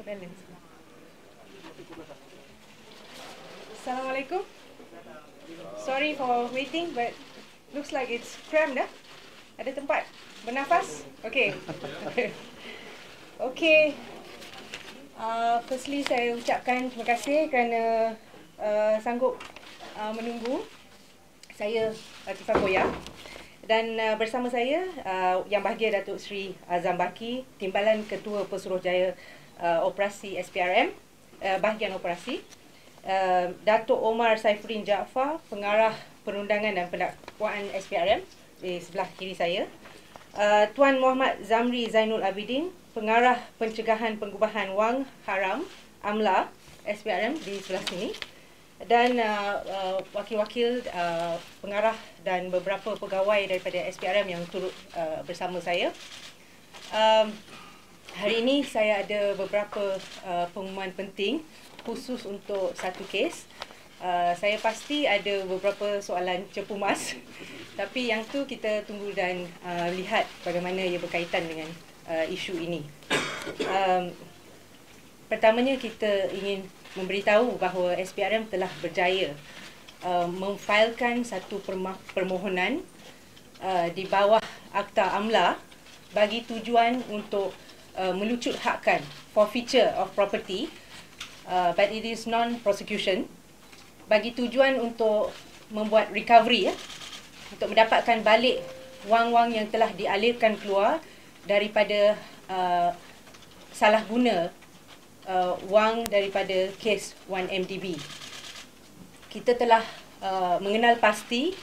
balance. Assalamualaikum. Sorry for waiting, but looks like it's crammed dah. Ada tempat bernafas? Okay. Okay. Firstly, saya ucapkan terima kasih kerana sanggup menunggu. Saya Latifah Koya. Dan bersama saya Yang Bahagia Datuk Seri Azam Baki, Timbalan Ketua Pesuruhjaya Operasi SPRM, Bahagian Operasi. Datuk Omar Saifuddin Jaafar, Pengarah Perundangan dan Pendakwaan SPRM di sebelah kiri saya. Tuan Muhammad Zamri Zainul Abidin, Pengarah Pencegahan Pengubahan Wang Haram AMLA SPRM di sebelah sini. Dan wakil-wakil pengarah dan beberapa pegawai daripada SPRM yang turut bersama saya. Hari ini saya ada beberapa pengumuman penting khusus untuk satu kes. Saya pasti ada beberapa soalan cepu mas, tapi yang tu kita tunggu dan lihat bagaimana ia berkaitan dengan isu ini. Pertamanya kita ingin memberitahu bahawa SPRM telah berjaya memfailkan satu permohonan di bawah Akta AMLA bagi tujuan untuk melucut hakkan forfeiture of property, but it is non-prosecution, bagi tujuan untuk membuat recovery, untuk mendapatkan balik wang-wang yang telah dialirkan keluar daripada salah guna wang daripada kes 1MDB. Kita telah mengenal pasti,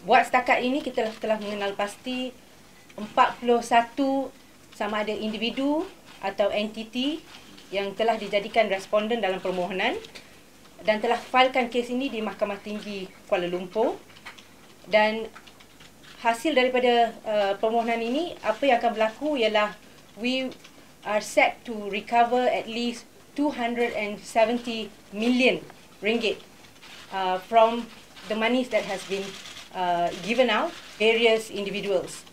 buat setakat ini kita telah mengenal pasti 41 sama ada individu atau entiti yang telah dijadikan responden dalam permohonan dan telah filekan kes ini di Mahkamah Tinggi Kuala Lumpur. Dan hasil daripada permohonan ini, apa yang akan berlaku ialah we are set to recover at least 270 million ringgit from the monies that has been given out various individuals.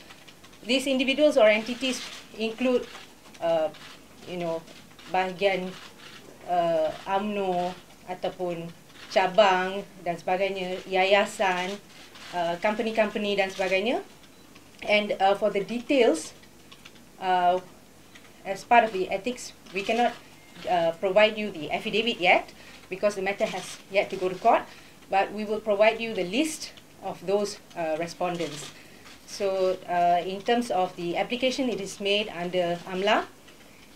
These individuals or entities include bahagian UMNO ataupun cabang dan sebagainya, yayasan, company-company dan sebagainya. And for the details, as part of the ethics, we cannot provide you the affidavit yet because the matter has yet to go to court, but we will provide you the list of those respondents. So in terms of the application, it is made under AMLA,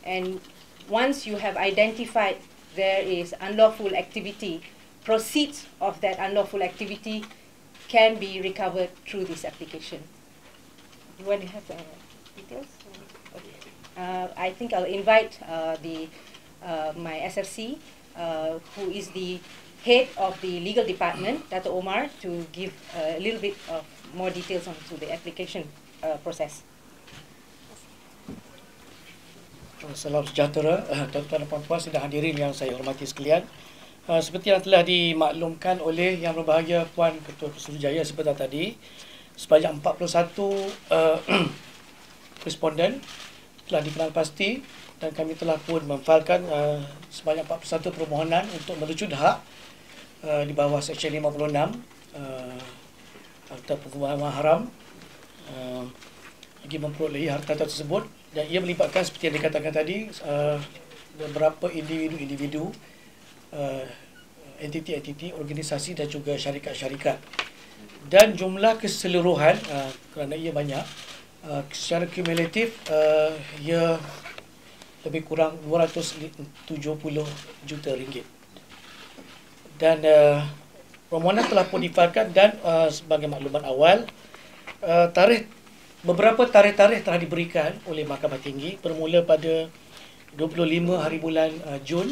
and once you have identified there is unlawful activity, proceeds of that unlawful activity can be recovered through this application. You want to have details? Okay. I think I'll invite my SFC, who is the head of the legal department, Datuk Omar, to give a little bit of more details on the application process. Salam sejahtera, tuan-tuan dan puan-puan sidang hadirin yang saya hormati sekalian. Seperti yang telah dimaklumkan oleh Yang Berbahagia Puan Ketua Pesuruhjaya sebentar tadi, sebanyak 41 responden telah dikenal pasti dan kami telah pun memfailkan sebanyak 41 permohonan untuk merucut hak di bawah Seksyen 56 Akta Pengubahan Wang Haram bagi memperolehi harta tersebut, dan ia melibatkan seperti yang dikatakan tadi beberapa individu-individu, entiti-entiti, organisasi dan juga syarikat-syarikat. Dan jumlah keseluruhan kerana ia banyak, secara kumulatif ia lebih kurang 270 juta ringgit. Dan permohonan telah pun difailkan dan sebagai maklumat awal, beberapa tarikh-tarikh telah diberikan oleh Mahkamah Tinggi bermula pada 25 hari bulan Jun,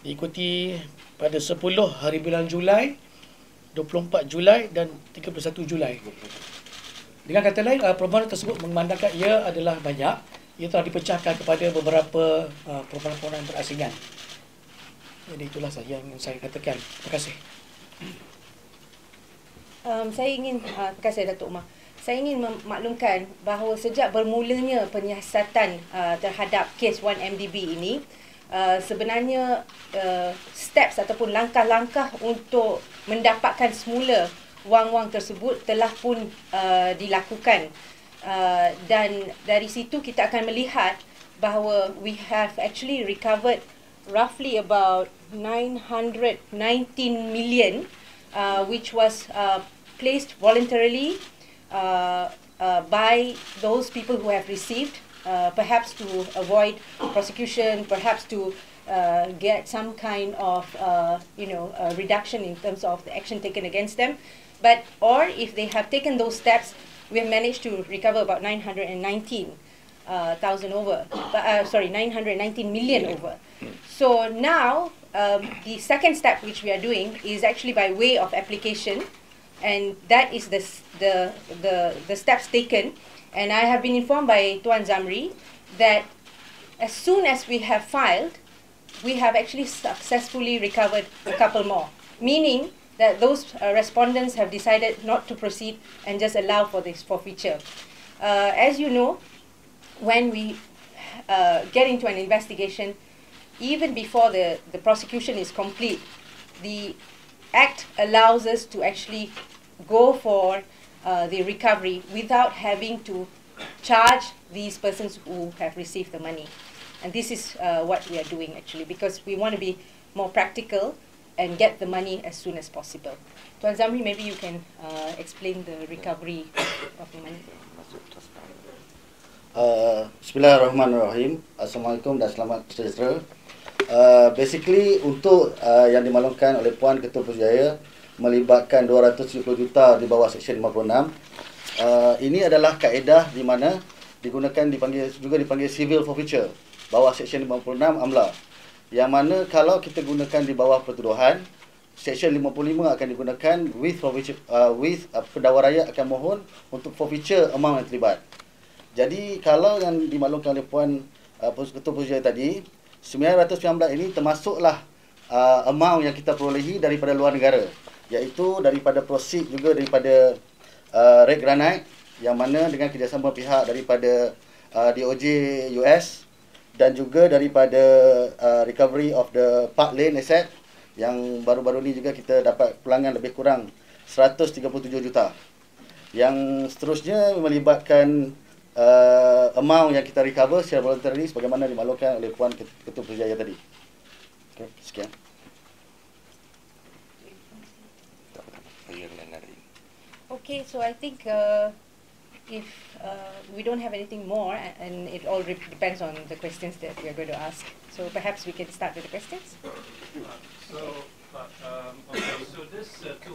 diikuti pada 10 hari bulan Julai, 24 Julai dan 31 Julai. Dengan kata lain, permohonan tersebut memandangkan ia adalah banyak. Ia telah dipecahkan kepada beberapa permohonan berasingan. Jadi itulah sahaja yang saya katakan. Terima kasih. Terima kasih Datuk Umar. Saya ingin memaklumkan bahawa sejak bermulanya penyiasatan terhadap kes 1MDB ini, sebenarnya steps ataupun langkah-langkah untuk mendapatkan semula wang-wang tersebut telah pun dilakukan. Dan dari situ kita akan melihat bahawa we have actually recovered roughly about 919 million which was placed voluntarily by those people who have received, perhaps to avoid prosecution, perhaps to get some kind of reduction in terms of the action taken against them. But or if they have taken those steps, we have managed to recover about 919 million over. So now the second step which we are doing is actually by way of application, and that is the steps taken. And I have been informed by Tuan Zamri that as soon as we have filed, we have actually successfully recovered a couple more, meaning that those respondents have decided not to proceed and just allow for this forfeiture. As you know, when we get into an investigation, even before the prosecution is complete, the Act allows us to actually go for the recovery without having to charge these persons who have received the money. And this is what we are doing actually, because we want to be more practical and get the money as soon as possible. Tuan Zamri, maybe you can explain the recovery of the money. Bismillahirrahmanirrahim. Assalamualaikum dan selamat sejahtera. Basically untuk yang dimaklumkan oleh Puan Ketua Pusjaya melibatkan 270 juta di bawah Seksyen 56. Ini adalah kaedah di mana juga dipanggil civil forfeiture bawah Seksyen 56 AMLA. Yang mana kalau kita gunakan di bawah pertuduhan, Seksyen 55 akan digunakan with forfeiture, pendakwa rakyat akan mohon untuk forfeiture amount yang terlibat. Jadi kalau yang dimaklumkan oleh Puan Ketua Pusjaya tadi, 919 ini termasuklah amount yang kita perolehi daripada luar negara, iaitu daripada proceed juga daripada Red Granite, yang mana dengan kerjasama pihak daripada DOJ US, dan juga daripada recovery of the Park Lane asset yang baru-baru ni juga kita dapat pulangan lebih kurang 137 juta. Yang seterusnya melibatkan amount yang kita recover secara voluntary sebagaimana dimaklumkan oleh Puan Ketua Pusjaya tadi. Okay, sekian. Okay, so I think if we don't have anything more, and it all depends on the questions that we are going to ask. So perhaps we can start with the questions. So this 270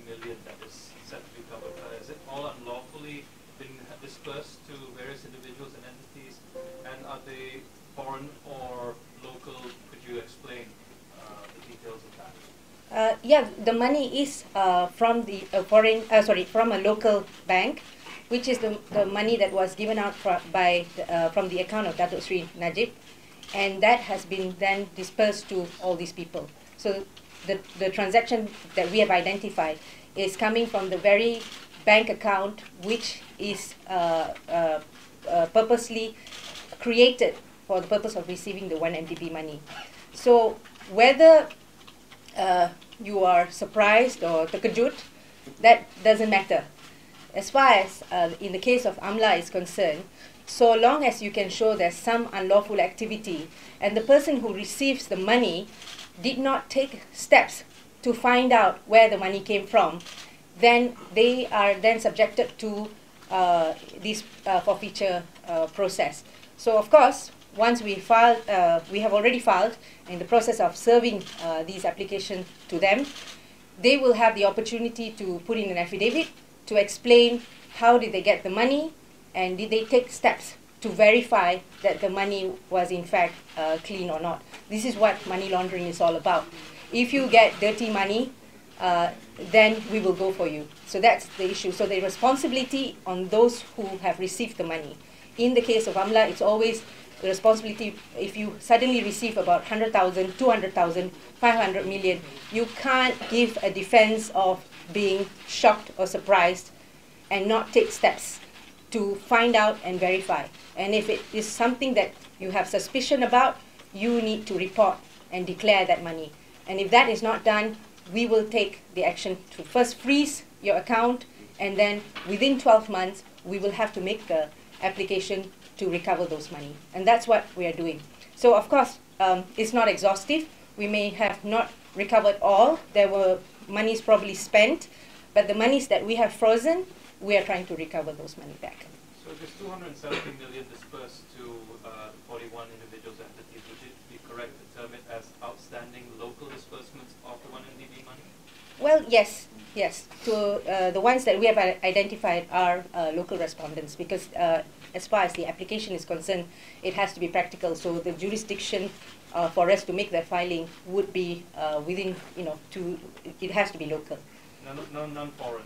million that is set to be covered, is it all unlawfully been dispersed to various individuals and entities, and are they foreign or local? Could you explain the details of that? Yeah, the money is from the from a local bank, which is the money that was given out from the account of Datuk Seri Najib, and that has been then dispersed to all these people. So the transaction that we have identified is coming from the very bank account which is purposely created for the purpose of receiving the 1MDB money. So whether you are surprised or terkejut, that doesn't matter. As far as in the case of AMLA is concerned, so long as you can show there's some unlawful activity and the person who receives the money did not take steps to find out where the money came from, then they are then subjected to this forfeiture process. So of course, once we filed, we have already filed in the process of serving these applications to them, they will have the opportunity to put in an affidavit to explain how did they get the money and did they take steps to verify that the money was in fact clean or not. This is what money laundering is all about. If you get dirty money, then we will go for you. So that's the issue. So the responsibility on those who have received the money. In the case of AMLA, it's always the responsibility. If you suddenly receive about 100,000, 200,000, 500 million, you can't give a defense of being shocked or surprised and not take steps to find out and verify. And if it is something that you have suspicion about, you need to report and declare that money. And if that is not done, we will take the action to first freeze your account, and then within 12 months, we will have to make the application to recover those money. And that's what we are doing. So of course, it's not exhaustive. We may have not recovered all. There were monies probably spent, but the monies that we have frozen, we are trying to recover those money back. So this 270 million dispersed to 41 individuals and entities, would it be correct to term it as outstanding local disbursements of the 1MDB money? Well, yes. To the ones that we have identified are local respondents, because as far as the application is concerned, it has to be practical. So the jurisdiction for us to make that filing would be within, it has to be local. Non-foreign?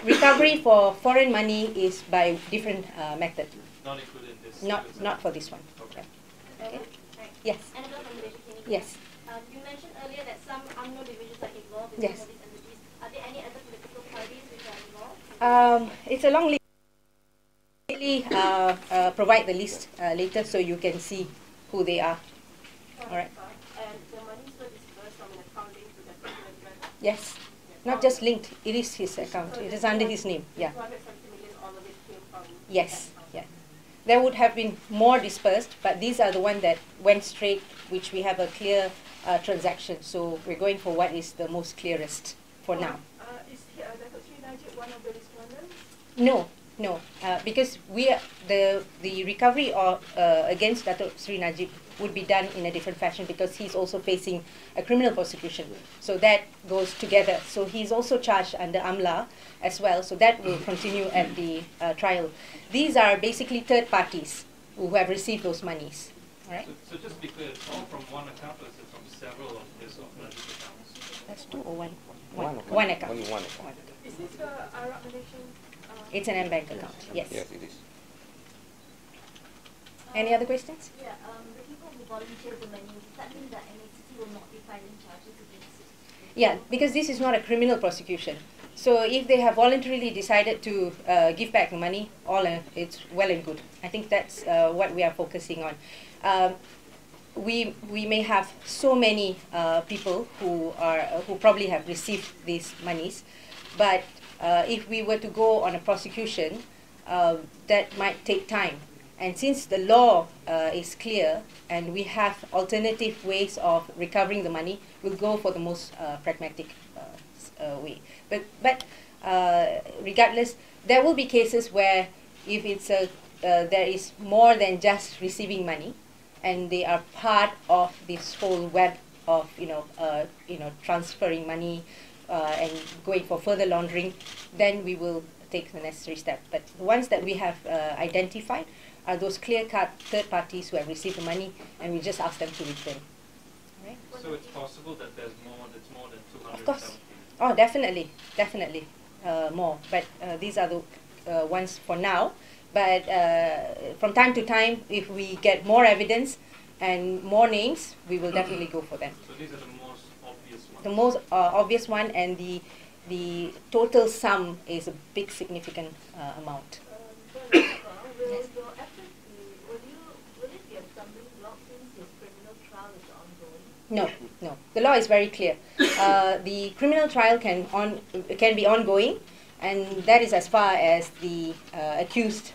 Recovery for foreign money is by different method. Not included in this? Not for this one. Okay. Okay. Yes. Yes. You mentioned earlier that some unknown individuals are involved in Yes. some of these entities. Are there any other political parties which are involved? It's a long list. Really provide the list later so you can see who they are. All right. And the monies were dispersed from an account linked to that particular event? Yes. Not just linked. It is his account. It is under his name. Yeah. 270 million, all of it came from Yes. Yeah. There would have been more dispersed, but these are the ones that went straight, which we have a clear transaction. So we're going for what is the most clearest for now. Is Datuk Seri Najib one of the respondents? No, because we are, the recovery of against Datuk Seri Najib would be done in a different fashion, because he's also facing a criminal prosecution. So that goes together. So he's also charged under AMLA as well. So that will continue at the trial. These are basically third parties who have received those monies. All right. So just to be clear, it's all from one account, or is it from several of his Najib's accounts? That's two or one? One account. Only one account. Is this the Arab Malaysian? It's an M-Bank account. Yes. Yes, it is. Any other questions? Yeah, the people who volunteer the money, does that mean that NACT will not be filing charges against it? Yeah, because this is not a criminal prosecution. So if they have voluntarily decided to give back the money, it's well and good. I think that's what we are focusing on. We may have so many people who probably have received these monies, but if we were to go on a prosecution, that might take time. And since the law is clear and we have alternative ways of recovering the money, we'll go for the most pragmatic way. But regardless, there will be cases where if it's there is more than just receiving money, and they are part of this whole web of transferring money and going for further laundering, then we will take the necessary step. But the ones that we have identified are those clear-cut third parties who have received the money, and we just ask them to return. Right? So it's possible that there's that's more than 270? Of course. Oh, definitely more. But these are the ones for now. But from time to time, if we get more evidence and more names, we will definitely go for them. So these are the most obvious ones? The most obvious one, and the total sum is a big significant amount. Will it be a stumbling block since his criminal trial is ongoing? No. The law is very clear. The criminal trial can be ongoing, and that is as far as the accused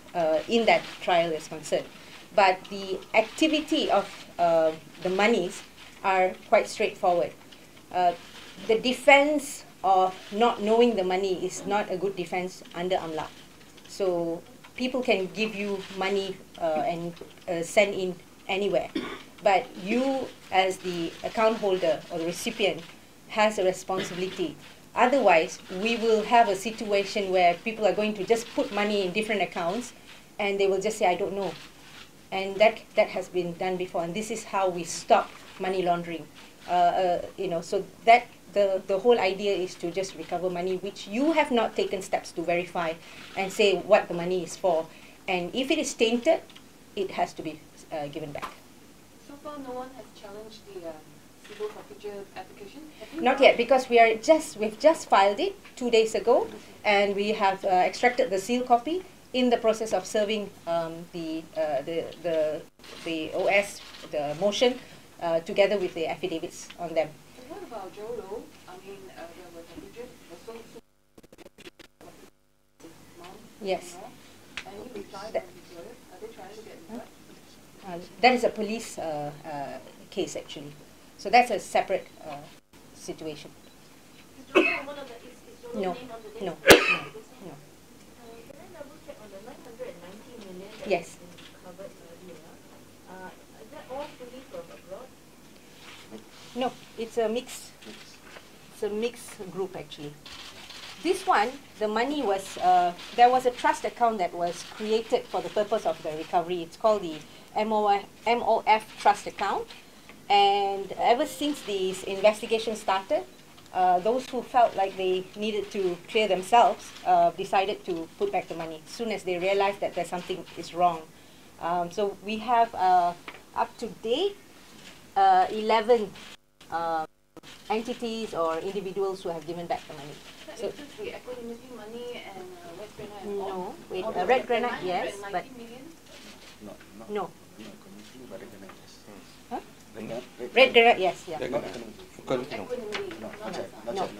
in that trial is concerned. But the activity of the monies are quite straightforward. The defense of not knowing the money is not a good defense under AMLA. So people can give you money and send in anywhere. But you, as the account holder or the recipient, has a responsibility. Otherwise, we will have a situation where people are going to just put money in different accounts, and they will just say, I don't know. And that has been done before, and this is how we stop money laundering. So that the whole idea is to just recover money which you have not taken steps to verify and say what the money is for. And if it is tainted, it has to be given back. So far, no one has challenged the civil forfeiture application? Not yet, because we've just filed it 2 days ago, and we have extracted the seal copy. in the process of serving the OS, the motion, together with the affidavits on them. What about Jolo? I mean, there was a budget, mom, Yes. and he retired from his lawyer. Are they trying to get in touch? That is a police case actually. So that's a separate situation. Is Jolo one of the, is Jolo No, named on the list? no, no. Can I double check on the 990 million that Yes. has been covered earlier? Is that all fully from abroad? No, it's a mix. It's a mixed group actually. This one, the money was, there was a trust account that was created for the purpose of the recovery. It's called the MOF trust account. And ever since this investigation started, those who felt like they needed to clear themselves decided to put back the money as soon as they realized that there's something is wrong. So we have up to date 11 entities or individuals who have given back the money. So includes the equanimity money and red granite and all? No, wait, Or the red granite, yes, 990 but million? no. Huh? Red Red granite, yes, yeah. Equanimity, No, not yet, not No. yet.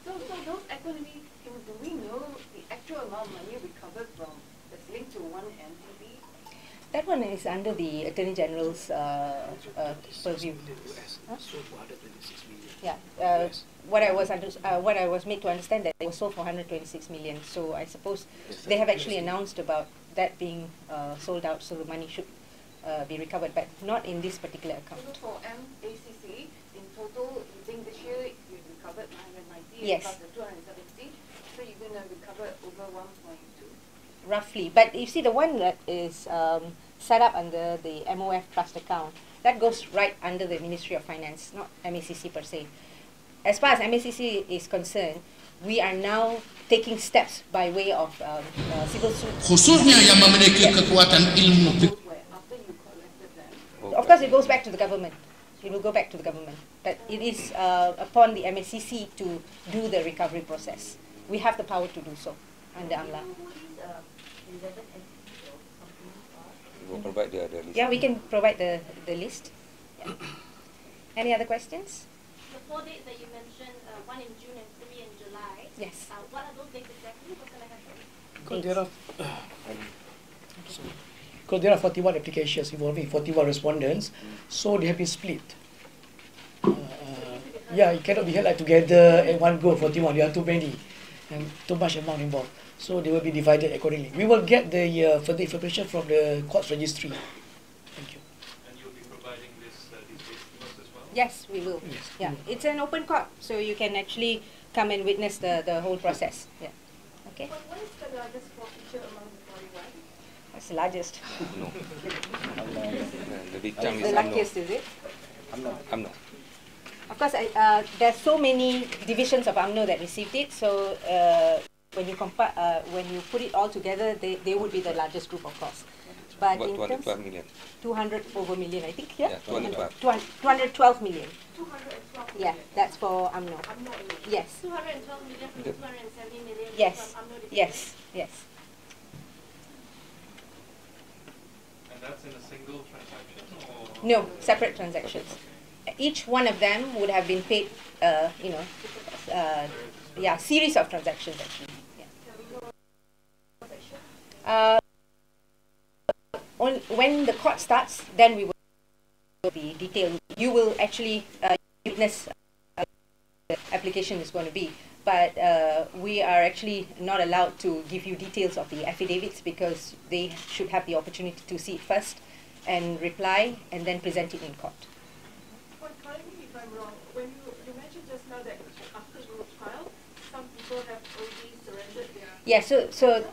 So those equanimity, do we know the actual amount of money recovered from that's linked to one entity? That one is under the Attorney General's purview. Huh? Yeah. What I was made to understand that it was sold for 126 million. So I suppose they have actually announced about that being sold out, so the money should be recovered, but not in this particular account. So for MACC, in total, you think this year you recovered 990 Yes. plus the 270, so you're going to recover over 1.2? Roughly, but you see the one that is set up under the MOF trust account, that goes right under the Ministry of Finance, not MACC per se. As far as MACC is concerned, we are now taking steps by way of civil suit. Khususnya yang memiliki kekuatan ilmu. Where after you collected them, Of course, it goes back to the government. It will go back to the government. But it is upon the MACC to do the recovery process. We have the power to do so under AMLA. Who these 11 entities or companies are? We will provide the list. Yeah, we can provide the list. Yeah. Any other questions? The 4 dates that you mentioned, one in June and 3 in July. Yes. What are those dates exactly? What's going to happen? Because there are 41 applications involving 41 respondents, so they have been split. Yeah, it cannot be held like together at one go, 41. There are too many and too much amount involved. So they will be divided accordingly. We will get the further information from the court's registry. Thank you. And you'll be providing these dates to us as well? Yes, we will. Yes. Yeah, it's an open court, so you can actually come and witness the whole process. Yeah. Okay. What is the largest forfeiture among the 41? What's the largest? No. The big It's chunk the is luckiest, is it? UMNO. Of course, there's so many divisions of UMNO that received it. So when you when you put it all together, they would be the largest group, of course. But About in terms 212 million. 200 over million, I think. Yeah. Yeah, 212. 212 million. 212 Yeah, million. that's for UMNO. I'm not in. Yes. 212 million from the 270 million Yes. from UMNO. Yes. Yes. And that's in a single transaction or? No, separate transactions. Each one of them would have been paid, series of transactions actually. Yeah. When the court starts, then we will be detailed. You will actually witness the application is going to be, but we are actually not allowed to give you details of the affidavits because they should have the opportunity to see it first and reply and then present it in court. Correct me if I'm wrong. When you mentioned just now that after you file, some people have already surrendered their. Yeah, so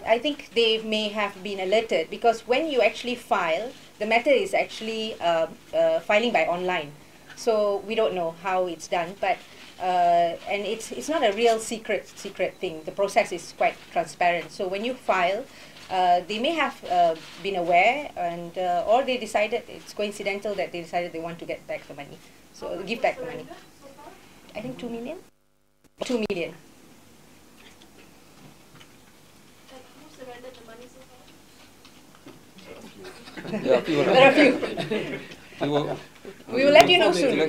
I think they may have been alerted because when you actually file, the matter is actually filing by online. So we don't know how it's done, but and it's not a real secret thing. The process is quite transparent. So when you file, they may have been aware, and or they decided it's coincidental that they decided they want to get back the money. So give back the money. I think 2 million. 2 million. surrendered the money so far? Yeah, a few. There are a few. We will let you know soon. Is there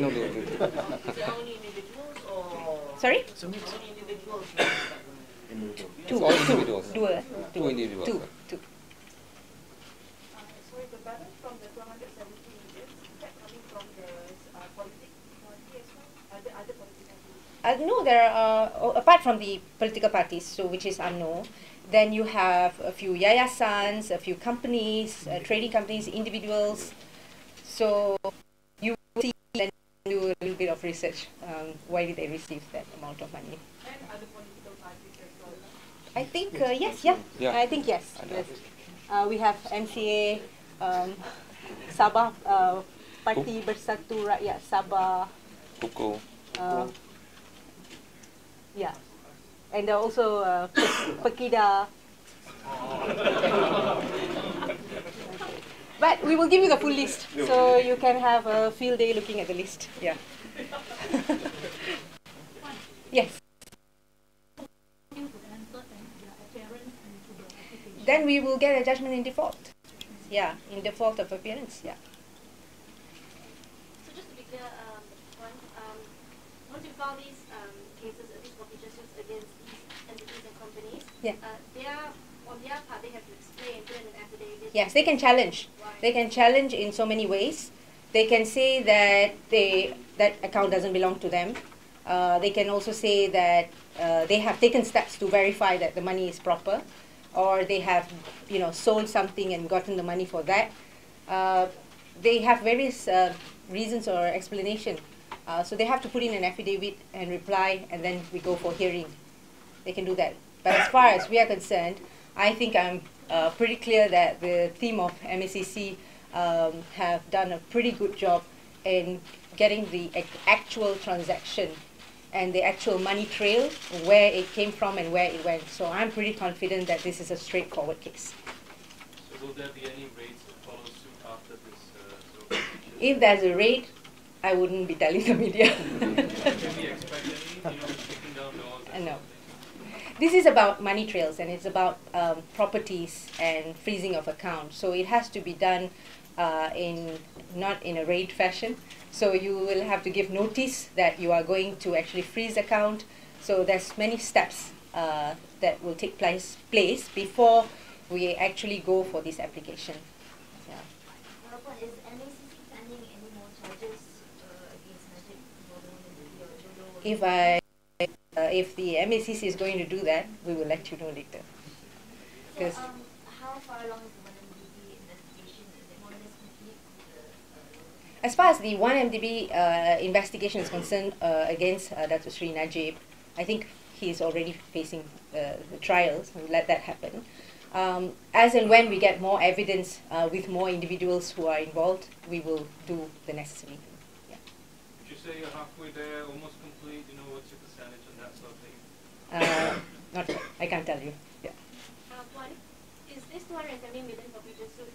only individuals or Sorry? only individuals? Two. All individuals. Two individuals. Two. Sorry, the balance from the 270 million, is that coming from the politics party as well? Other political parties? No, there are, apart from the political parties, so which is UMNO, then you have a few yayasans, a few companies, trading companies, individuals. So you will see and do a little bit of research. Why did they receive that amount of money? And other political parties as well? I think yes, yeah. Yeah. I think yes. Yes. We have MCA, Sabah, Parti Bersatu Rakyat Sabah. Hukum. Yeah, and also Pekida. But we will give you the full list, so you can have a field day looking at the list. Yeah. Yes. Then we will get a judgment in default. Yeah, in default of appearance. Yeah. So just to be clear, once you file these cases, these forfeiture suits against these entities and companies, Yeah. they are, on their part, they have to explain, put in an affidavit. Yes, they can challenge. They can challenge in so many ways. They can say that that account doesn't belong to them. They can also say that they have taken steps to verify that the money is proper, or they have, sold something and gotten the money for that. They have various reasons or explanation. So they have to put in an affidavit and reply, and then we go for hearing. They can do that. But as far as we are concerned, I think I'm pretty clear that the team of MACC have done a pretty good job in getting the actual transaction and the actual money trail, where it came from and where it went. So I'm pretty confident that this is a straightforward case. So will there be any raids that follow suit after this sort of procedure? If there's a raid, I wouldn't be telling the media. Can we expect any, taking down laws? No. This is about money trails, and it's about properties and freezing of accounts. So it has to be done not in a raid fashion. So you will have to give notice that you are going to actually freeze account. So there's many steps that will take place before we actually go for this application. Yeah. Is MACC planning any more charges against Najib? If the MACC is going to do that, we will let you know later. So, how far along is the 1MDB investigation? Is it more or less complete? As far as the 1MDB investigation is concerned against Datuk Seri Najib, I think he is already facing the trials. We'll let that happen. As and when we get more evidence with more individuals who are involved, we will do the necessary. Yeah. Would you say you're halfway there, almost complete? What's your percentage on that sort of thing? Not sure. I can't tell you. Yeah. One, is this 270 million forfeiture suit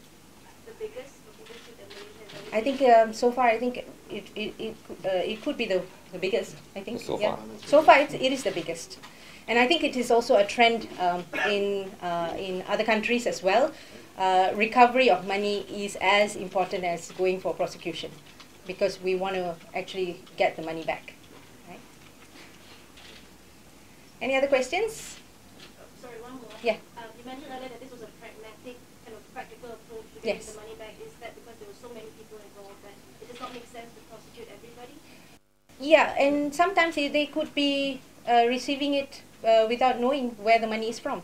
the biggest forfeiture suit that Malaysia has ever I think so far, I think it could be the biggest. I think. So yeah. far. So far, it is the biggest, and I think it is also a trend in other countries as well. Recovery of money is as important as going for prosecution, because we want to actually get the money back. Right? Any other questions? Sorry, one more. Yeah. You mentioned earlier that this was a pragmatic, kind of practical approach to Yes. getting the money back. Is that because there were so many people involved that it does not make sense to prosecute everybody? Yeah, and sometimes they could be receiving it without knowing where the money is from.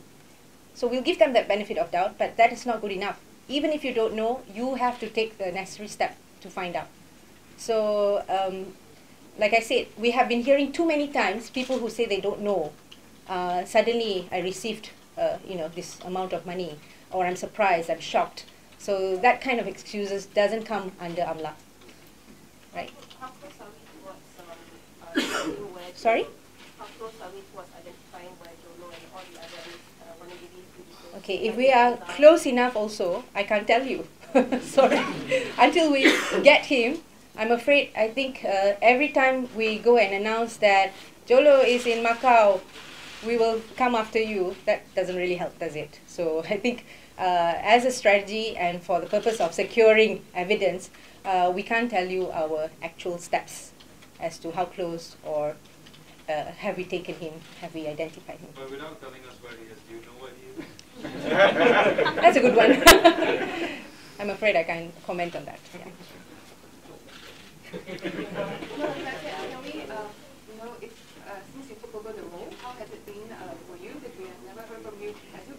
So we'll give them that benefit of doubt, but that is not good enough. Even if you don't know, you have to take the necessary step to find out. So, like I said, we have been hearing too many times people who say they don't know. Suddenly, I received, this amount of money, or I'm surprised, I'm shocked. So that kind of excuses doesn't come under AMLA, right? How close are we towards where Sorry? How close are we towards identifying where Jolo and all the other 1MDB individuals? Okay, if we are close enough also, I can't tell you. Sorry. Until we get him, I'm afraid, I think every time we go and announce that Jolo is in Macau, we will come after you, that doesn't really help, does it? So I think as a strategy and for the purpose of securing evidence, we can't tell you our actual steps as to how close or have we taken him, have we identified him. But without telling us where he is, do you know where he is? That's a good one. I'm afraid I can't comment on that. Yeah. No, can we, if, since you took over the role, how has it been for you? Because we have never heard from you. Have you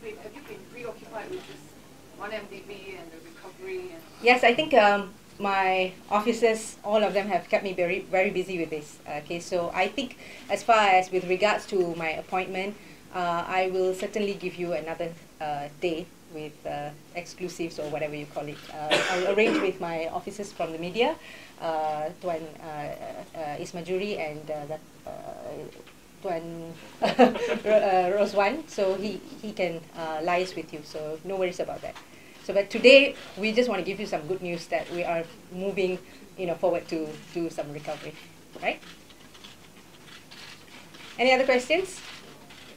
been preoccupied with this 1MDB and the recovery? And Yes, I think my officers, all of them have kept me very, very busy with this case. So I think as far as with regards to my appointment, I will certainly give you another day with exclusives or whatever you call it. I'll arrange with my officers from the media, Tuan Ismajuri and Tuan Roswan, so he can liaise with you. So no worries about that. So, but today we just want to give you some good news that we are moving, forward to do some recovery, right? Any other questions?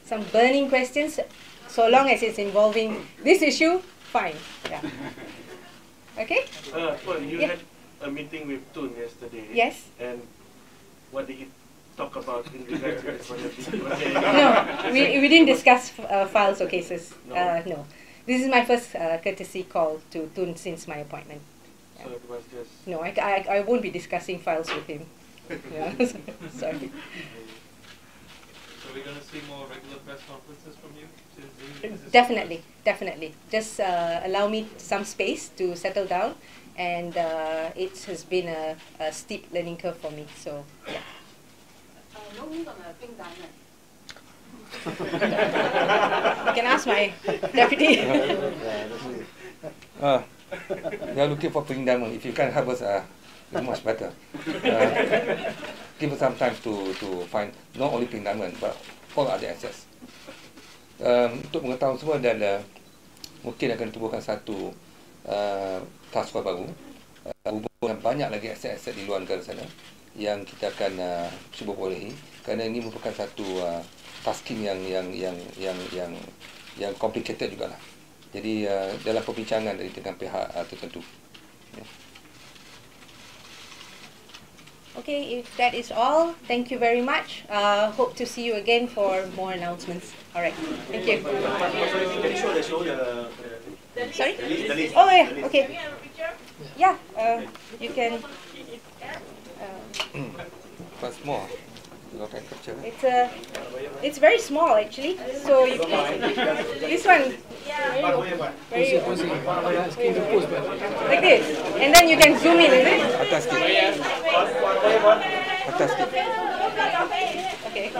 Some burning questions? So long as it's involving this issue, fine. Yeah. Okay? Well, you had a meeting with Tun yesterday. Yes. And what did he talk about in regards to this one? No, we didn't discuss files or cases. No. No. This is my first courtesy call to Tun since my appointment. Yeah. So it was just... No, I won't be discussing files with him. Yeah. Sorry. So we're going to see more regular press conferences from you? Definitely, definitely. Just allow me some space to settle down, and it has been a steep learning curve for me. So, yeah. no news on a pink diamond. You can ask my deputy. We are looking for pink diamond. If you can help us, it's much better. Give us some time to find not only pink diamond but all other assets. Untuk mengetahui semua dan mungkin akan tubuhkan satu task force baru hubungan banyak lagi aset-aset di luar negara sana yang kita akan cuba bolehi kerana ini merupakan satu tasking yang complicated jugalah. Jadi dalam perbincangan dengan pihak tertentu. Okay, if that is all, thank you very much. Hope to see you again for more announcements. All right, thank you. Sorry? Oh yeah, okay. Yeah, you can. Quite small. It's very small actually. So you this one. Very, like this, and then you can zoom in, is it? Atas sikit. Atas sikit. Okay.